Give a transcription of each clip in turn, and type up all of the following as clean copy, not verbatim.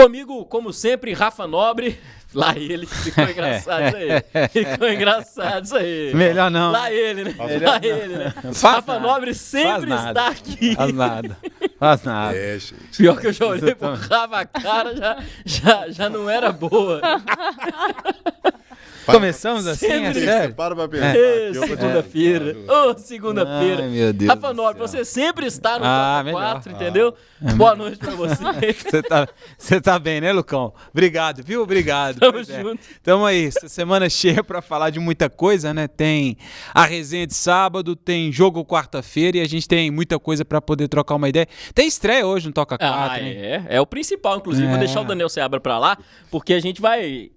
Comigo, como sempre, Rafa Nobre. Lá ele, ficou engraçado isso aí. Ficou engraçado isso aí. Melhor não. Lá ele, né? Lá ele, né? Rafa Nobre sempre está aqui. Faz nada. Gente. Pior que eu já olhei pro Rafa, a cara já não era boa. Começamos assim, Sempre. sério? Para pra pensar. Segunda-feira. Segunda-feira. Ai, meu Deus Rafa do Nobre, céu. você sempre está no Ah, top 4, melhor. entendeu? Boa noite pra você. Você tá bem, né, Lucão? Obrigado, viu? Obrigado. Tamo Pois é. junto. Tamo aí, essa semana cheia pra falar de muita coisa, né? Tem a resenha de sábado, tem jogo quarta-feira e a gente tem muita coisa pra poder trocar uma ideia. Tem estreia hoje no Toca 4, hein? É o principal, inclusive. Vou É. deixar o Daniel Seabra pra lá, porque a gente vai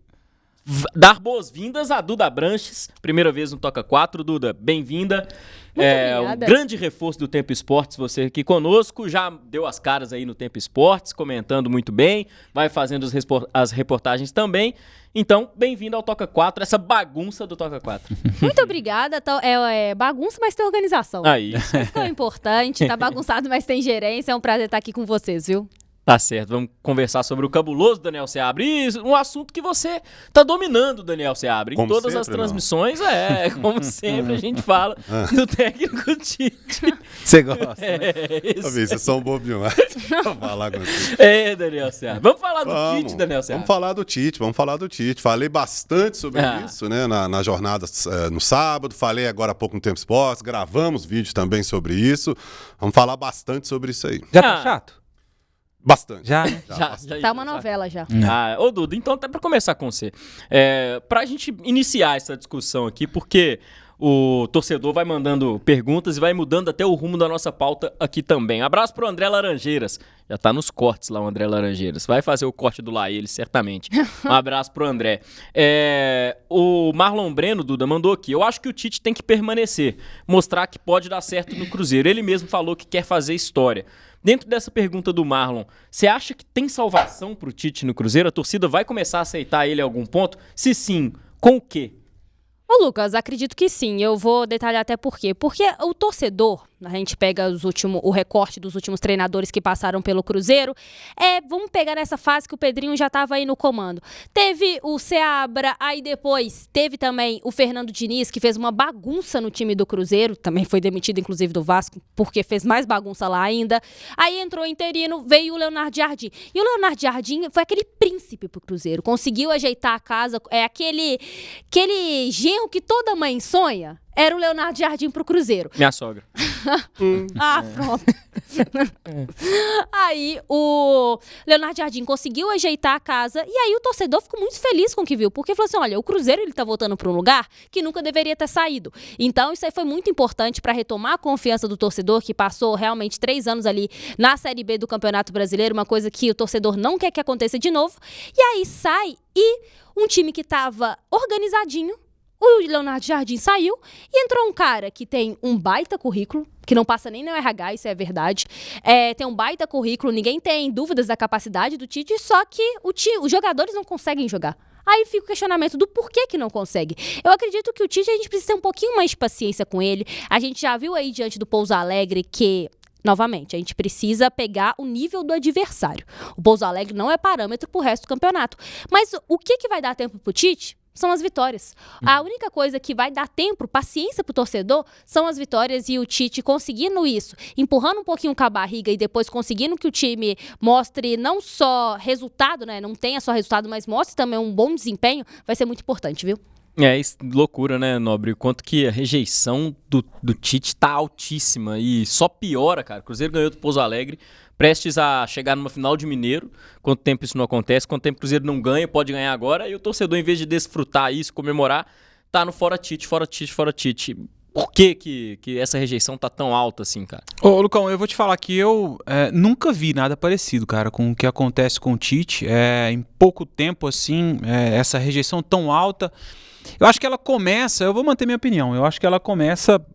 dar boas-vindas a Duda Branches, primeira vez no Toca 4. Duda, bem-vinda. Um obrigada. grande reforço do Tempo Esportes, você aqui conosco. Já deu as caras aí no Tempo Esportes, comentando muito bem, vai fazendo as reportagens também. Então, bem-vindo ao Toca 4, essa bagunça do Toca 4. Muito obrigada. É bagunça, mas tem organização. Aí, Isso que é importante. Tá bagunçado, mas tem gerência. É um prazer estar aqui com vocês, viu? tá certo. Vamos conversar sobre o cabuloso Daniel Seabra. E um assunto que você tá dominando, Daniel Seabra. Em Como todas sempre, as transmissões, como sempre, a gente fala do técnico Tite. Você gosta? Isso. Vocês são bobos demais. Vou falar com você. Daniel Seabra. Vamos falar do Tite, Daniel Seabra. Vamos falar do Tite. Falei bastante sobre isso, né, na jornada no sábado. Falei agora há pouco no Tempo Esportes. Gravamos vídeo também sobre isso. Vamos falar bastante sobre isso aí. Já tá chato? Bastante. Já, né? Bastante. Tá uma novela já. Ô Duda, então até pra começar com você. Pra gente iniciar essa discussão aqui, porque o torcedor vai mandando perguntas e vai mudando até o rumo da nossa pauta aqui também. Abraço pro André Laranjeiras. Já tá nos cortes lá o André Laranjeiras. Vai fazer o corte do lá ele, certamente. Um abraço pro André. O Marlon Breno, Duda, mandou aqui. Eu acho que o Tite tem que permanecer. Mostrar que pode dar certo no Cruzeiro. Ele mesmo falou que quer fazer história. Dentro dessa pergunta do Marlon, você acha que tem salvação pro Tite no Cruzeiro? A torcida vai começar a aceitar ele a algum ponto? Se sim, com o quê? Ô Lucas, acredito que sim. Eu vou detalhar até por quê. Porque o torcedor, a gente pega o recorte dos últimos treinadores que passaram pelo Cruzeiro, vamos pegar nessa fase que o Pedrinho já estava aí no comando. Teve o Seabra, aí depois teve também o Fernando Diniz, que fez uma bagunça no time do Cruzeiro, também foi demitido inclusive do Vasco, porque fez mais bagunça lá ainda. Aí entrou o interino, veio o Leonardo Jardim. E o Leonardo Jardim foi aquele príncipe pro Cruzeiro, conseguiu ajeitar a casa, aquele genro que toda mãe sonha. Era o Leonardo Jardim pro Cruzeiro. Minha sogra. Pronto. Aí o Leonardo Jardim conseguiu ajeitar a casa e aí o torcedor ficou muito feliz com o que viu, porque falou assim, olha, o Cruzeiro ele tá voltando para um lugar que nunca deveria ter saído. Então isso aí foi muito importante para retomar a confiança do torcedor, que passou realmente 3 anos ali na Série B do Campeonato Brasileiro, uma coisa que o torcedor não quer que aconteça de novo. E aí sai e um time que tava organizadinho, o Leonardo Jardim saiu e entrou um cara que tem um baita currículo, que não passa nem no RH, isso é verdade. Tem um baita currículo, ninguém tem dúvidas da capacidade do Tite, só que os jogadores não conseguem jogar. Aí fica o questionamento do porquê que não consegue. Eu acredito que o Tite, a gente precisa ter um pouquinho mais de paciência com ele. A gente já viu aí diante do Pouso Alegre que... Novamente, a gente precisa pegar o nível do adversário. O Pouso Alegre não é parâmetro pro resto do campeonato. Mas o que vai dar tempo pro Tite? São as vitórias. A única coisa que vai dar tempo, paciência pro torcedor, são as vitórias, e o Tite conseguindo isso, empurrando um pouquinho com a barriga e depois conseguindo que o time mostre não só resultado, né? Não tenha só resultado, mas mostre também um bom desempenho, vai ser muito importante, viu? Loucura, né, Nobre? O quanto que a rejeição do Tite tá altíssima e só piora, cara. O Cruzeiro ganhou do Pouso Alegre, prestes a chegar numa final de Mineiro. Quanto tempo isso não acontece? Quanto tempo o Cruzeiro não ganha, pode ganhar agora. E o torcedor, em vez de desfrutar isso, comemorar, tá no fora Tite, fora Tite, fora Tite. Por que essa rejeição tá tão alta assim, cara? Ô, Lucão, eu vou te falar que eu nunca vi nada parecido, cara, com o que acontece com o Tite. Em pouco tempo, assim, essa rejeição tão alta. Eu acho que ela começa, eu vou manter minha opinião, eu acho que ela começa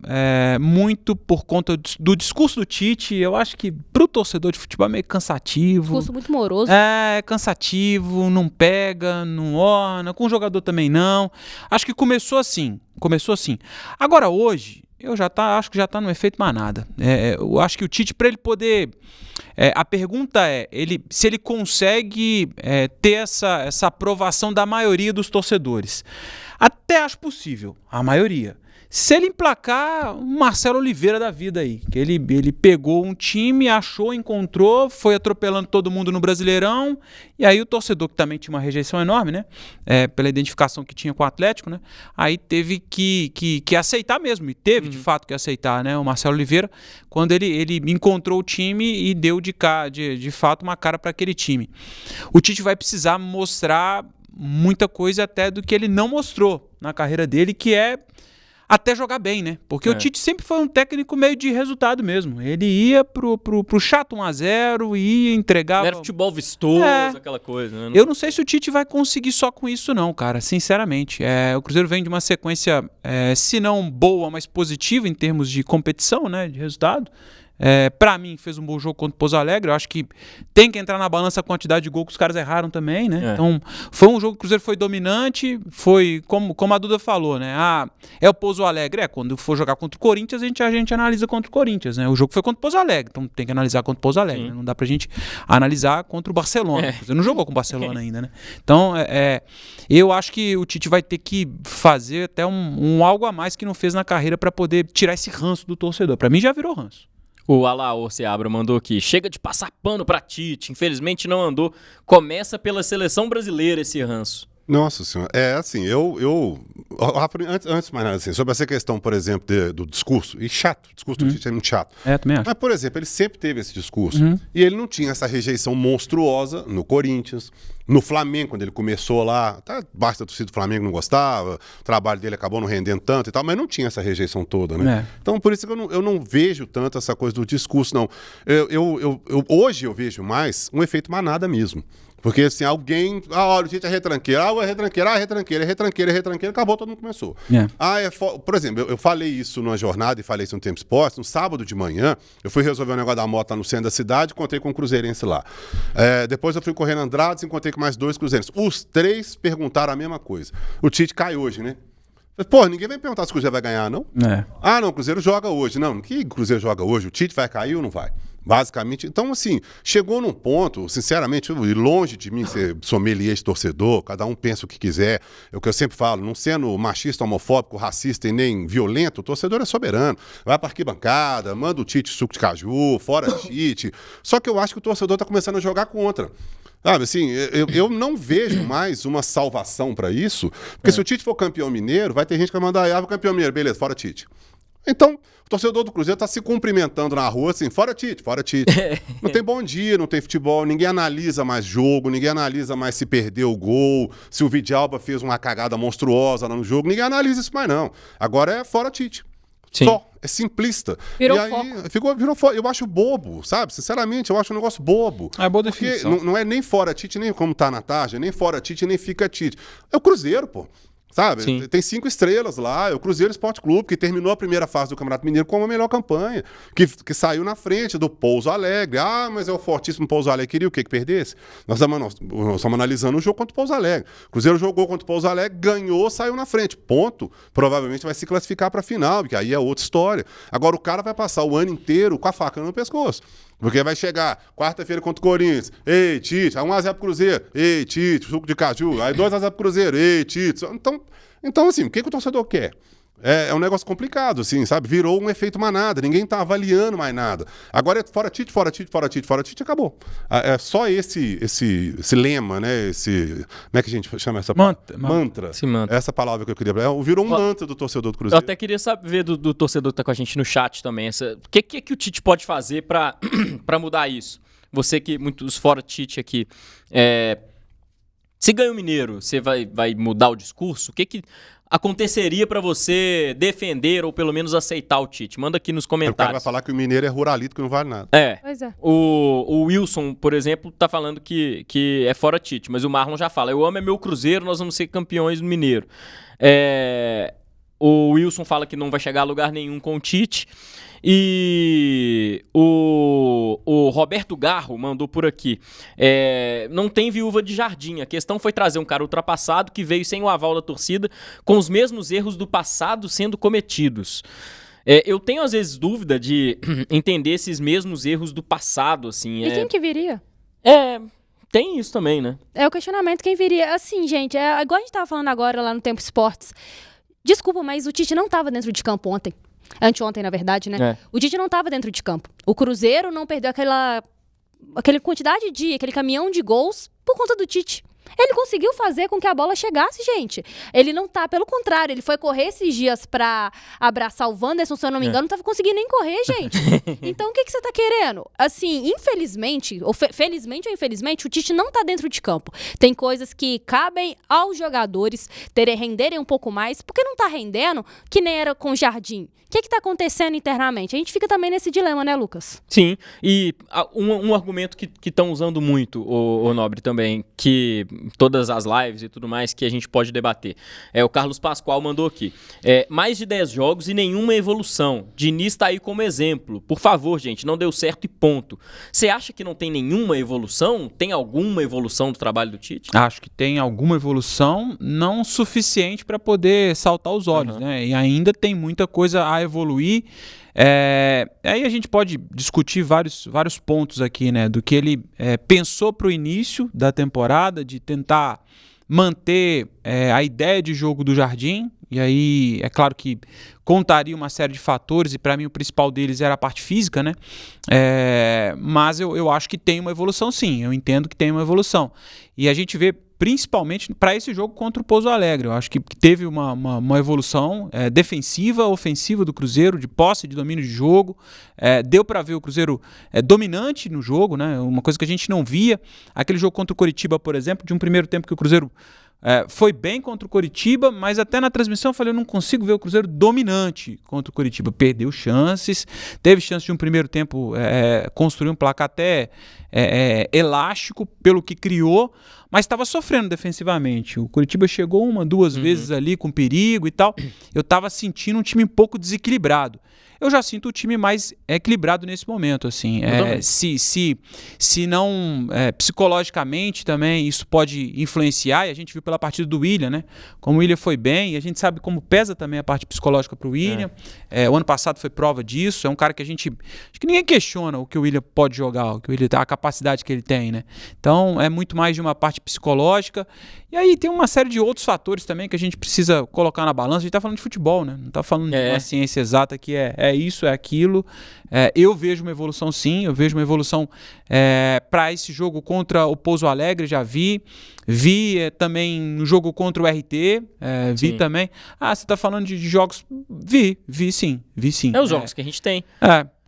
muito por conta do discurso do Tite. Eu acho que pro torcedor de futebol é meio cansativo. Discurso muito moroso. É cansativo, não pega, não orna, com o jogador também não. Acho que começou assim. Agora hoje, acho que já tá no efeito manada. Eu acho que o Tite, para ele poder... a pergunta é, se ele consegue ter essa aprovação da maioria dos torcedores. Até acho possível, a maioria. Se ele emplacar um Marcelo Oliveira da vida aí, que ele pegou um time, achou, encontrou, foi atropelando todo mundo no Brasileirão, e aí o torcedor, que também tinha uma rejeição enorme, né, pela identificação que tinha com o Atlético, né, aí teve que aceitar mesmo, e teve de fato que aceitar, né, o Marcelo Oliveira, quando ele encontrou o time e deu de fato uma cara para aquele time. O Tite vai precisar mostrar muita coisa até do que ele não mostrou na carreira dele, que é até jogar bem, né? Porque o Tite sempre foi um técnico meio de resultado mesmo. Ele ia pro chato 1-0, ia entregar... Era futebol vistoso, aquela coisa, né? Eu não sei se o Tite vai conseguir só com isso não, cara, sinceramente. O Cruzeiro vem de uma sequência, se não boa, mas positiva em termos de competição, né? De resultado. Pra mim, fez um bom jogo contra o Pouso Alegre. Eu acho que tem que entrar na balança a quantidade de gol que os caras erraram também, né? Então, foi um jogo que o Cruzeiro foi dominante. Foi, como a Duda falou, né? É o Pouso Alegre. Quando for jogar contra o Corinthians, a gente analisa contra o Corinthians, né? O jogo foi contra o Pouso Alegre, então tem que analisar contra o Pouso Alegre. Né? Não dá pra gente analisar contra o Barcelona. Você não jogou com o Barcelona ainda, né? Então, eu acho que o Tite vai ter que fazer até um algo a mais que não fez na carreira pra poder tirar esse ranço do torcedor. Pra mim, já virou ranço. O Alaor Seabra mandou aqui. Chega de passar pano pra Tite. Infelizmente não andou. Começa pela seleção brasileira esse ranço. Nossa senhora. Assim, antes de mais nada, assim, sobre essa questão, por exemplo, do discurso, e chato, o discurso do Tite é muito chato. Também acho. Mas, por exemplo, ele sempre teve esse discurso, e ele não tinha essa rejeição monstruosa no Corinthians, no Flamengo, quando ele começou lá, até basta a torcida do Flamengo não gostava, o trabalho dele acabou não rendendo tanto e tal, mas não tinha essa rejeição toda, né? Então, por isso que eu não vejo tanto essa coisa do discurso, não. Hoje eu vejo mais um efeito manada mesmo. Porque assim, alguém... olha, o Tite é retranqueiro. É retranqueiro. Acabou, todo mundo começou. Por exemplo, eu falei isso numa jornada e falei isso no Tempo Esporte. No sábado de manhã, eu fui resolver um negócio da moto lá no centro da cidade, encontrei com um cruzeirense lá. Depois eu fui correr na Andrades e encontrei com mais 2 cruzeirenses. Os 3 perguntaram a mesma coisa. O Tite cai hoje, né? Pô, ninguém vai perguntar se o Cruzeiro vai ganhar, não? Não, o Cruzeiro joga hoje. Não, que Cruzeiro joga hoje? O Tite vai cair ou não vai? Basicamente, então assim, chegou num ponto, sinceramente, longe de mim ser sommelier de torcedor, cada um pensa o que quiser, é o que eu sempre falo, não sendo machista, homofóbico, racista e nem violento, o torcedor é soberano, vai pra arquibancada, manda o Tite suco de caju, fora Tite, só que eu acho que o torcedor tá começando a jogar contra. Sabe, assim, eu não vejo mais uma salvação pra isso, porque se o Tite for campeão mineiro, vai ter gente que vai mandar, campeão mineiro, beleza, fora Tite. Então, o torcedor do Cruzeiro está se cumprimentando na rua assim, fora Tite. Não tem bom dia, não tem futebol, ninguém analisa mais jogo, ninguém analisa mais se perdeu o gol, se o Vidalba fez uma cagada monstruosa lá no jogo, ninguém analisa isso mais não. Agora é fora Tite. Sim. Só, é simplista. Virou e aí, foco. Virou foco. Eu acho bobo, sabe? Sinceramente, eu acho um negócio bobo. Boa porque definição. não é nem fora Tite, nem como tá na tarja, nem fora Tite, nem fica Tite. É o Cruzeiro, pô. Sabe? Sim. Tem 5 estrelas lá, é o Cruzeiro Esporte Clube, que terminou a primeira fase do Campeonato Mineiro com a melhor campanha, que saiu na frente do Pouso Alegre. Mas é o fortíssimo Pouso Alegre. Queria o quê? Que perdesse? Nós estamos analisando o jogo contra o Pouso Alegre. O Cruzeiro jogou contra o Pouso Alegre, ganhou, saiu na frente. Ponto. Provavelmente vai se classificar para a final, porque aí é outra história. Agora o cara vai passar o ano inteiro com a faca no pescoço. Porque vai chegar quarta-feira contra o Corinthians. Ei, Tite, 1-0 pro Cruzeiro. Ei, Tite, suco de caju. Aí 2-0 pro Cruzeiro. Ei, Tite. Então assim, o que o torcedor quer? É um negócio complicado, assim, sabe? Virou um efeito manada. Ninguém tá avaliando mais nada. Agora é fora Tite, acabou. É só esse lema, né? Como é que a gente chama essa mantra? Mantra. Essa palavra que eu queria. Virou um mantra do torcedor do Cruzeiro. Eu até queria saber do torcedor que tá com a gente no chat também. O que o Tite pode fazer pra mudar isso? Você que, muitos fora Tite aqui, se ganha o Mineiro, você vai mudar o discurso? O que aconteceria pra você defender ou pelo menos aceitar o Tite? Manda aqui nos O cara comentários. vai falar que o Mineiro é ruralito, que não vale nada. Pois é. O Wilson, por exemplo, tá falando que é fora Tite, mas o Marlon já fala, eu amo meu Cruzeiro, nós vamos ser campeões no Mineiro. O Wilson fala que não vai chegar a lugar nenhum com o Tite. E o Roberto Garro mandou por aqui. Não tem viúva de jardim. A questão foi trazer um cara ultrapassado que veio sem o aval da torcida, com os mesmos erros do passado sendo cometidos. Eu tenho, às vezes, dúvida de entender esses mesmos erros do passado, assim. E quem que viria? Tem isso também, né? É o questionamento, quem viria. Assim, gente, igual a gente tava falando agora lá no Tempo Esportes. Desculpa, mas o Tite não tava dentro de campo ontem. Anteontem, na verdade, né? O Tite não tava dentro de campo. O Cruzeiro não perdeu aquela quantidade aquele caminhão de gols por conta do Tite. Ele conseguiu fazer com que a bola chegasse, gente. Ele não tá, pelo contrário, ele foi correr esses dias pra abraçar o Wanderson, se eu não me engano, não tava conseguindo nem correr, gente. Então, o que você tá querendo? Assim, infelizmente, ou felizmente ou infelizmente, o Tite não tá dentro de campo. Tem coisas que cabem aos jogadores renderem um pouco mais, porque não tá rendendo, que nem era com o Jardim. O que tá acontecendo internamente? A gente fica também nesse dilema, né, Lucas? Sim, e um argumento que estão usando muito, o Nobre também, que todas as lives e tudo mais que a gente pode debater. O Carlos Pascoal mandou aqui. Mais de 10 jogos e nenhuma evolução. Diniz tá aí como exemplo. Por favor, gente, não deu certo e ponto. Você acha que não tem nenhuma evolução? Tem alguma evolução do trabalho do Tite? Acho que tem alguma evolução, não suficiente para poder saltar os olhos, né? E ainda tem muita coisa a evoluir. Aí a gente pode discutir vários pontos aqui, né? Do que ele pensou para o início da temporada, de tentar manter a ideia de jogo do Jardim. E aí, é claro que contaria uma série de fatores, e para mim o principal deles era a parte física, né? Mas eu acho que tem uma evolução, sim. Eu entendo que tem uma evolução. E a gente vê principalmente para esse jogo contra o Pouso Alegre. Eu acho que teve uma evolução defensiva, ofensiva do Cruzeiro, de posse, de domínio de jogo. Deu para ver o Cruzeiro dominante no jogo, né? Uma coisa que a gente não via. Aquele jogo contra o Coritiba, por exemplo, de um primeiro tempo que o Cruzeiro foi bem contra o Coritiba, mas até na transmissão eu falei, eu não consigo ver o Cruzeiro dominante contra o Coritiba. Perdeu chances, teve chance de um primeiro tempo construir um placar até elástico pelo que criou, mas estava sofrendo defensivamente. O Coritiba chegou 1, 2 vezes ali com perigo e tal. Eu estava sentindo um time um pouco desequilibrado. Eu já sinto o time mais equilibrado nesse momento, assim. Se não psicologicamente também isso pode influenciar, e a gente viu pela partida do William, né? Como o William foi bem, e a gente sabe como pesa também a parte psicológica para o William. O ano passado foi prova disso. É um cara que acho que ninguém questiona o que o William pode jogar, o que o William, a capacidade que ele tem, né? Então é muito mais de uma parte psicológica. E aí tem uma série de outros fatores também que a gente precisa colocar na balança. A gente tá falando de futebol, né? Não tá falando de uma ciência exata que é isso, é aquilo. Eu vejo uma evolução, sim. Eu vejo uma evolução para esse jogo contra o Pouso Alegre, já vi. Vi também no jogo contra o RT. Vi também. Você tá falando de jogos? Vi sim. Os jogos que a gente tem.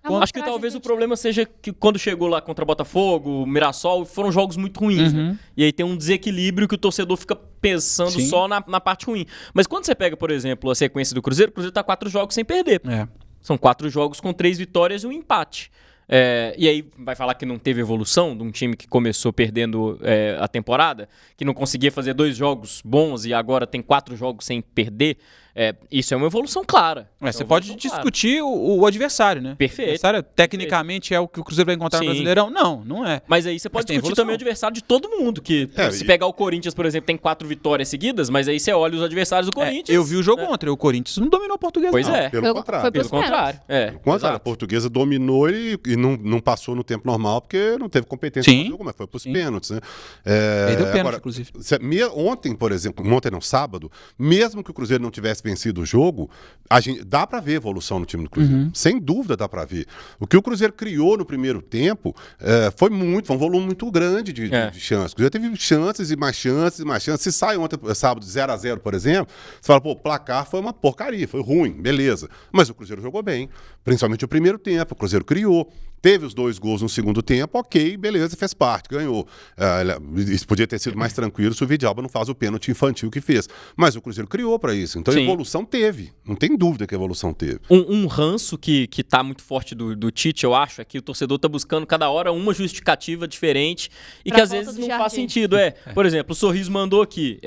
Acho que talvez o problema seja que quando chegou lá contra Botafogo, Mirassol, foram jogos muito ruins, né? E aí tem um desequilíbrio que o torcedor fica pensando só na parte ruim. Mas quando você pega, por exemplo, a sequência do Cruzeiro, o Cruzeiro tá 4 jogos sem perder. São 4 jogos com 3 vitórias e um empate. E aí vai falar que não teve evolução de um time que começou perdendo a temporada, que não conseguia fazer 2 jogos bons e agora tem 4 jogos sem perder. Isso é uma evolução clara. Você pode discutir o adversário, né? Perfeito. O adversário, tecnicamente, é o que o Cruzeiro vai encontrar no Brasileirão? Não é. Mas aí você pode discutir também o adversário de todo mundo. Que se pegar o Corinthians, por exemplo, tem 4 vitórias seguidas, mas aí você olha os adversários do Corinthians. Eu vi o jogo ontem. O Corinthians não dominou o Português, Pois não. é. Pelo contrário. Pelo contrário. A Portuguesa dominou e não passou no tempo normal porque não teve competência no jogo, mas foi pros pênaltis, né? Perdeu pênalti, inclusive. Ontem, por exemplo, sábado, mesmo que o Cruzeiro não tivesse vencido o jogo, dá pra ver evolução no time do Cruzeiro. Sem dúvida dá pra ver. O que o Cruzeiro criou no primeiro tempo foi um volume muito grande de chances. O Cruzeiro teve chances e mais chances e mais chances. Se sai ontem, sábado, 0-0, por exemplo, você fala, o placar foi uma porcaria, foi ruim, beleza. Mas o Cruzeiro jogou bem, principalmente o primeiro tempo. O Cruzeiro criou. Teve os 2 gols no segundo tempo, ok, beleza, fez parte, ganhou. Isso podia ter sido mais tranquilo se o Vidalba não faz o pênalti infantil que fez. Mas o Cruzeiro criou para isso. Então a evolução teve. Não tem dúvida que a evolução teve. Um ranço que tá muito forte do Tite, eu acho, é que o torcedor tá buscando cada hora uma justificativa diferente e que às vezes não faz sentido. Por exemplo, o Sorriso mandou aqui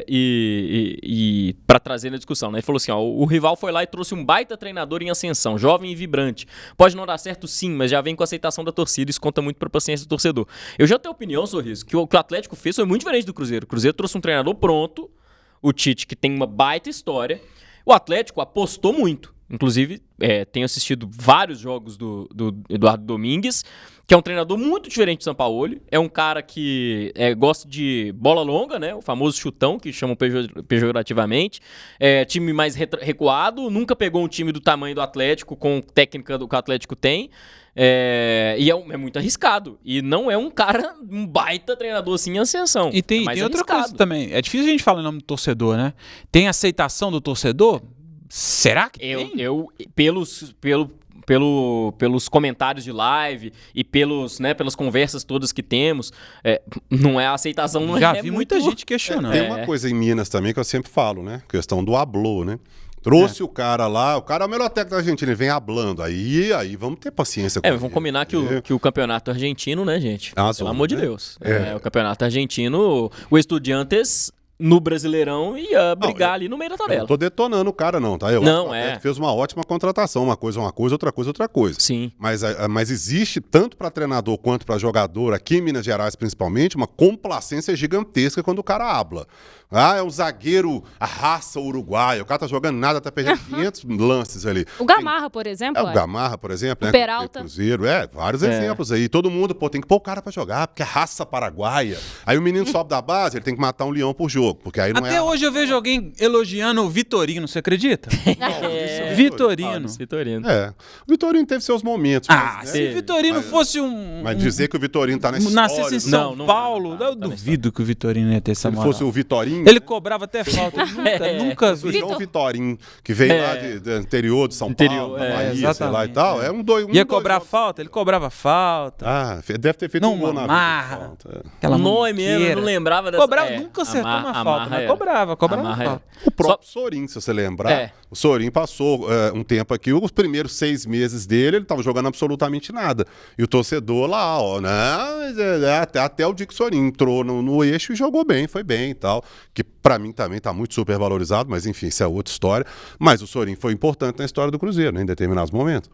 e para trazer na discussão, né? Ele falou assim, o rival foi lá e trouxe um baita treinador em ascensão, jovem e vibrante. Pode não dar certo sim, mas já vem com a aceitação da torcida, isso conta muito pra paciência do torcedor. Eu já tenho opinião, Sorriso, que o Atlético fez foi muito diferente do Cruzeiro. O Cruzeiro trouxe um treinador pronto, o Tite, que tem uma baita história. O Atlético apostou muito. Inclusive, tenho assistido vários jogos do Eduardo Domingues, que é um treinador muito diferente do Sampaoli. É um cara que gosta de bola longa, né? O famoso chutão, que chamam pejorativamente. Time mais recuado, nunca pegou um time do tamanho do Atlético, com técnica que o Atlético tem. E é muito arriscado. E não é um baita treinador assim em ascensão. E tem outra coisa também. É difícil a gente falar em nome do torcedor, né? Tem aceitação do torcedor? Será que tem? Pelos comentários de live e pelas conversas todas que temos, não é a aceitação. Não Já vi muita gente questionando. Tem uma coisa em Minas também que eu sempre falo, né? Questão do hablou, né? Trouxe o cara lá, o cara é o melhor técnico da Argentina, ele vem hablando. Aí vamos ter paciência com ele. Vamos combinar que o campeonato argentino, né, gente? Pelo amor de Deus. O campeonato argentino, o Estudiantes no Brasileirão ia brigar ali no meio da tabela. Não tô detonando o cara não, tá? Fez uma ótima contratação, uma coisa, outra coisa. Sim. Mas existe, tanto para treinador quanto para jogador, aqui em Minas Gerais principalmente, uma complacência gigantesca quando o cara habla. É um zagueiro, a raça uruguaia, o cara tá jogando nada, tá perdendo 500 lances ali. O Gamarra, por exemplo. O Gamarra, por exemplo, o né? Peralta. Cruzeiro, vários exemplos aí. Todo mundo, tem que pôr o cara pra jogar, porque é raça paraguaia. Aí o menino sobe da base, ele tem que matar um leão por jogo, porque aí não Até hoje eu vejo alguém elogiando o Vitorino, você acredita? Vitorino. O Vitorino teve seus momentos. Se o Vitorino fosse Mas dizer que o Vitorino tá na história... Nascesse em São Paulo, eu duvido que o Vitorino ia ter essa moral. Se ele fosse o Vitorino... Ele cobrava até falta, nunca vi. O João Vitorinho, que veio lá do interior de São Paulo, da Bahia, sei lá e tal. Ia cobrar falta? Ele cobrava falta. Deve ter feito um gol na vida. Aquela nome mesmo, eu não lembrava dessa... Nunca acertou uma falta, mas cobrava falta. O próprio Sorin, se você lembrar, o Sorin passou um tempo aqui, os primeiros 6 meses dele, ele tava jogando absolutamente nada. E o torcedor lá, até o Dick Sorin entrou no eixo e jogou bem, foi bem e tal. Que pra mim também tá muito super valorizado, mas enfim, isso é outra história. Mas o Sorin foi importante na história do Cruzeiro, né, em determinados momentos.